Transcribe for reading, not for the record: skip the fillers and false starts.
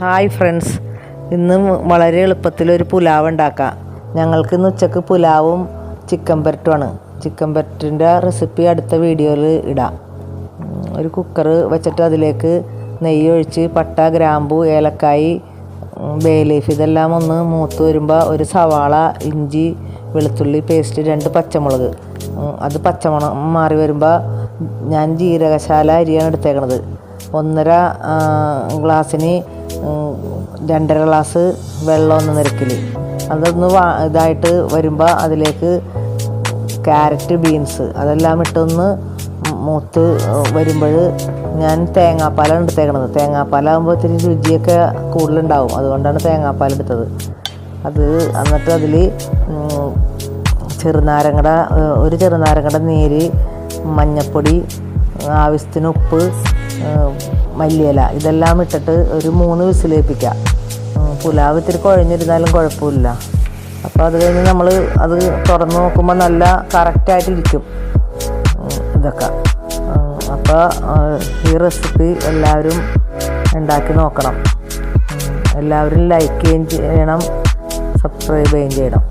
Hi friends, ഇന്ന് വളരെ എളുപ്പത്തിലൊരു പുലാവ് ഉണ്ടാക്കാം. ഞങ്ങൾക്ക് ഇന്ന് ഉച്ചക്ക് പുലാവും ചിക്കൻ പെരട്ടുമാണ്. ചിക്കൻ പെരട്ടിൻ്റെ റെസിപ്പി അടുത്ത വീഡിയോയിൽ ഇടാം. ഒരു കുക്കർ വെച്ചിട്ട് അതിലേക്ക് നെയ്യ് ഒഴിച്ച് പട്ട, ഗ്രാമ്പു, ഏലക്കായി, ബേ ലീഫ് ഇതെല്ലാം ഒന്ന് മൂത്ത് വരുമ്പോൾ ഒരു സവാള, ഇഞ്ചി, വെളുത്തുള്ളി പേസ്റ്റ്, 2 പച്ചമുളക്, അത് പച്ചമണം മാറി വരുമ്പോൾ ഞാൻ ജീരകശാല അരിയാണ് എടുത്തേക്കണത്. 1.5 ഗ്ലാസ്സിന് 2.5 ഗ്ലാസ് വെള്ളം ഒന്ന് നിരക്കിൽ. അതൊന്ന് ഇതായിട്ട് വരുമ്പോൾ അതിലേക്ക് ക്യാരറ്റ്, ബീൻസ് അതെല്ലാം ഇട്ടൊന്ന് മൂത്ത് വരുമ്പോൾ ഞാൻ തേങ്ങാപ്പാലാണ് എടുത്തേക്കണത്. തേങ്ങാപ്പാലാകുമ്പോൾ ഇത്തിരി രുചിയൊക്കെ കൂടുതലുണ്ടാവും, അതുകൊണ്ടാണ് തേങ്ങാപ്പാൽ എടുത്തത്. അത് എന്നിട്ട് അതിൽ ഒരു ചെറുനാരങ്ങയുടെ നീര്, മഞ്ഞൾപ്പൊടി, ആവശ്യത്തിന് ഉപ്പ്, മല്ലിയില ഇതെല്ലാം ഇട്ടിട്ട് ഒരു 3 വിസിലേൽപ്പിക്കുക. പുലാവ് ഇത്തിരി കുഴഞ്ഞിരുന്നാലും കുഴപ്പമില്ല. അപ്പോൾ അത് കഴിഞ്ഞ് നമ്മൾ അത് തുറന്ന് നോക്കുമ്പോൾ നല്ല കറക്റ്റായിട്ടിരിക്കും ഇതൊക്കെ. അപ്പോൾ ഈ റെസിപ്പി എല്ലാവരും ഉണ്ടാക്കി നോക്കണം. എല്ലാവരും ലൈക്ക് ചെയ്യണം, സബ്സ്ക്രൈബ് ചെയ്യണം.